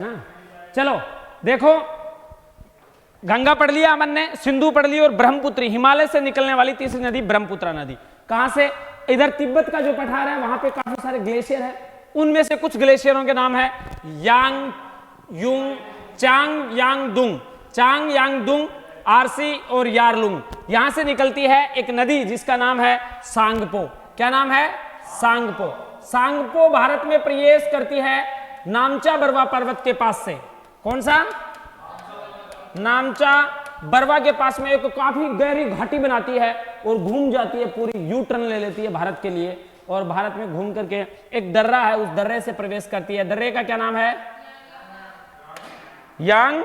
ना। चलो देखो, गंगा पढ़ लिया अमन ने, सिंधु पढ़ ली, और ब्रह्मपुत्री हिमालय से निकलने वाली तीसरी नदी ब्रह्मपुत्रा नदी। कहां से? इधर तिब्बत का जो पठार है वहां पे काफी सारे ग्लेशियर है, उनमें से कुछ ग्लेशियरों के नाम है यांग युंग, चांग यांग दुंग, चांग यांग दुंग, आरसी और यारलुंग। यहां से निकलती है एक नदी जिसका नाम है सांगपो। क्या नाम है? सांगपो। सांगपो भारत में प्रवेश करती है नामचा बरवा पर्वत के पास से। कौन सा? नामचा बरवा के पास में एक काफी गहरी घाटी बनाती है और घूम जाती है, पूरी यू टर्न ले लेती है भारत के लिए, और भारत में घूम करके एक दर्रा है, उस दर्रे से प्रवेश करती है। दर्रे का क्या नाम है? यांग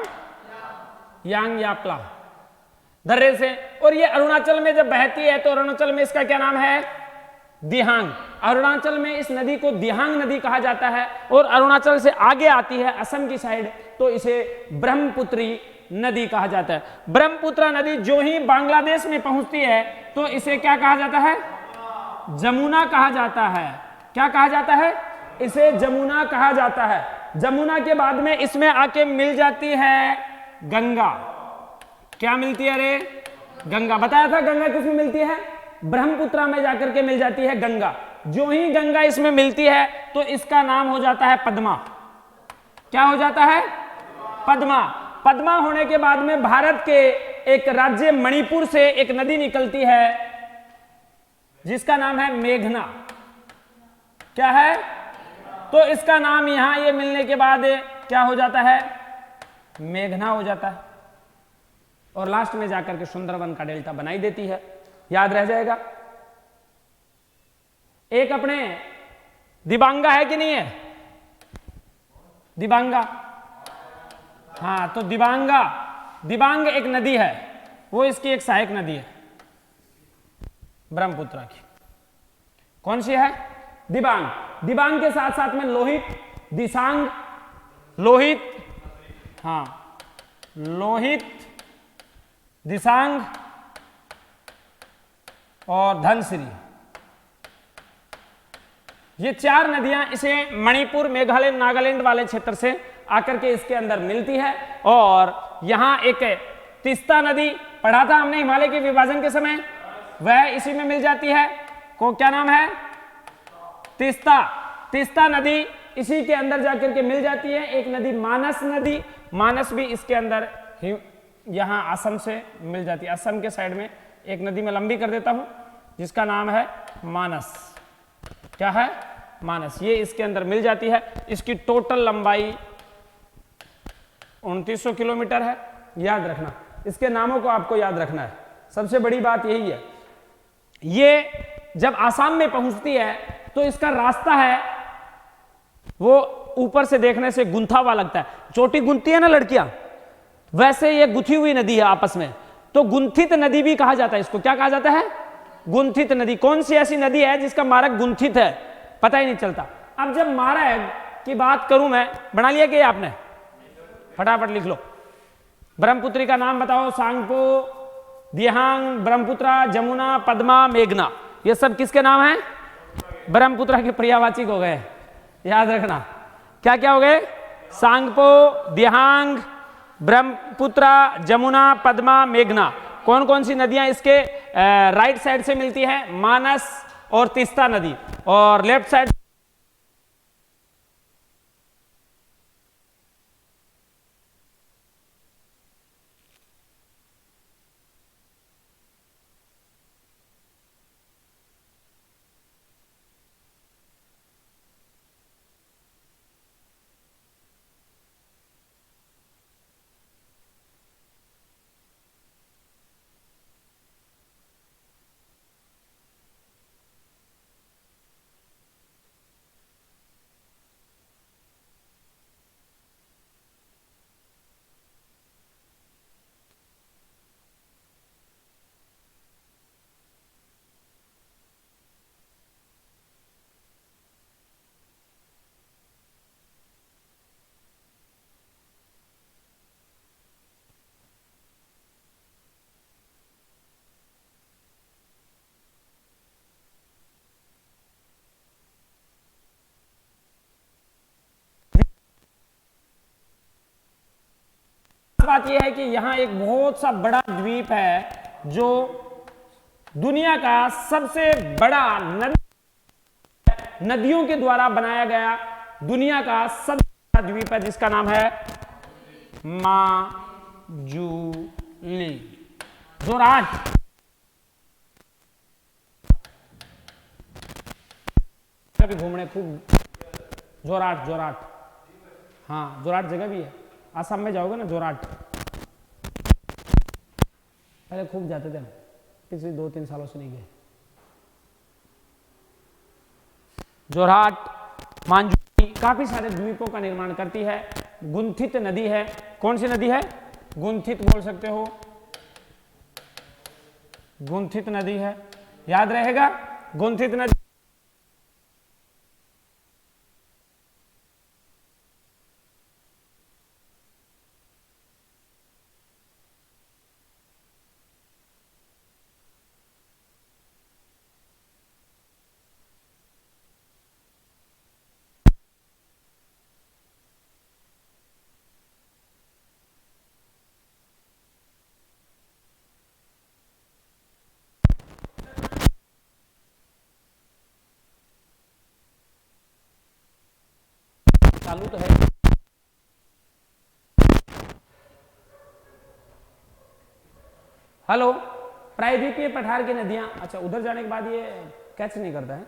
यांग याप्ला दर्रे से। और ये अरुणाचल में जब बहती है तो अरुणाचल में इसका क्या नाम है? दिहांग। अरुणाचल में इस नदी को दिहांग नदी कहा जाता है, और अरुणाचल से आगे आती है असम की साइड तो इसे ब्रह्मपुत्री नदी कहा जाता है। ब्रह्मपुत्रा नदी जो ही बांग्लादेश में पहुंचती है तो इसे क्या कहा जाता है? जमुना कहा जाता है। क्या कहा जाता है? इसे जमुना कहा जाता है। जमुना के बाद में इसमें आके मिल जाती है गंगा। क्या मिलती है रे? गंगा। बताया था गंगा किसमें मिलती है? ब्रह्मपुत्रा में जाकर के मिल जाती है गंगा। जो ही गंगा इसमें मिलती है तो इसका नाम हो जाता है पद्मा। क्या हो जाता है? पद्मा। पद्मा होने के बाद में भारत के एक राज्य मणिपुर से एक नदी निकलती है जिसका नाम है मेघना। क्या है? तो इसका नाम यहां ये मिलने के बाद क्या हो जाता है? मेघना हो जाता है, और लास्ट में जाकर के सुंदरवन का डेल्टा बनाई देती है। याद रह जाएगा। एक अपने दिबांगा है कि नहीं है? दिबांगा। हाँ, तो दिबांगा, दिबांग एक नदी है, वो इसकी एक सहायक नदी है ब्रह्मपुत्रा की। कौन सी है? दिबांग। दिबांग के साथ साथ में लोहित, दिसांग, लोहित, हाँ लोहित, दिसांग और धनसिरी, ये चार नदियां इसे मणिपुर, मेघालय, नागालैंड वाले क्षेत्र से आकर के इसके अंदर मिलती है। और यहां एक तीस्ता नदी पढ़ा था हमने हिमालय के विभाजन के समय, वह इसी में मिल जाती है। को क्या नाम है? तीस्ता। तीस्ता नदी इसी के अंदर जाकर के मिल जाती है। एक नदी मानस नदी, मानस भी इसके अंदर यहां असम से मिल जाती है। असम के साइड में एक नदी में लंबी कर देता हूं जिसका नाम है मानस। क्या है? मानस। ये इसके अंदर मिल जाती है। इसकी टोटल लंबाई 2900 किलोमीटर है। याद रखना, इसके नामों को आपको याद रखना है। सबसे बड़ी बात यही है, ये जब आसाम में पहुंचती है तो इसका रास्ता है वो ऊपर से देखने से गुंथा हुआ लगता है। चोटी गुंथती है ना लड़कियां, वैसे ये गुथी हुई नदी है आपस में, तो गुंथित नदी भी कहा जाता है इसको। क्या कहा जाता है? गुंथित नदी। कौन सी ऐसी नदी है जिसका मार्ग गुंथित है? पता ही नहीं चलता। अब जब मार्ग की बात करूं मैं, बना लिया कि आपने? फटाफट लिख लो। ब्रह्मपुत्री का नाम बताओ। सांगपो, दिहांग, ब्रह्मपुत्रा, जमुना, पद्मा, मेघना, ये सब किसके नाम हैं? ब्रह्मपुत्रा के पर्यायवाची हो गए। याद रखना क्या क्या हो गए? सांगपो, दिहांग, ब्रह्मपुत्रा, जमुना, पद्मा, मेघना। कौन कौन सी नदियां इसके राइट साइड से मिलती है? मानस और तीस्ता नदी। और लेफ्ट साइड बात यह है कि यहां एक बहुत सा बड़ा द्वीप है जो दुनिया का सबसे बड़ा नदियों के द्वारा बनाया गया दुनिया का सबसे बड़ा द्वीप है, जिसका नाम है माजुली। जोरहाट, भी घूमने खूब। जोरहाट, जोरहाट, हाँ जोरहाट जगह भी है, आसाम में जाओगे ना जोरहाट, पहले खूब जाते थे हम, पिछले 2-3 सालों से नहीं गए। जोरहाट मांजुली काफी सारे द्वीपों का निर्माण करती है। गुंथित नदी है, कौन सी नदी है? गुंथित बोल सकते हो, गुंथित नदी है, याद रहेगा गुंथित नदी। चालू तो है। हेलो, प्रायद्वीपीय पठार की नदियां, अच्छा उधर जाने के बाद ये कैच नहीं करता है।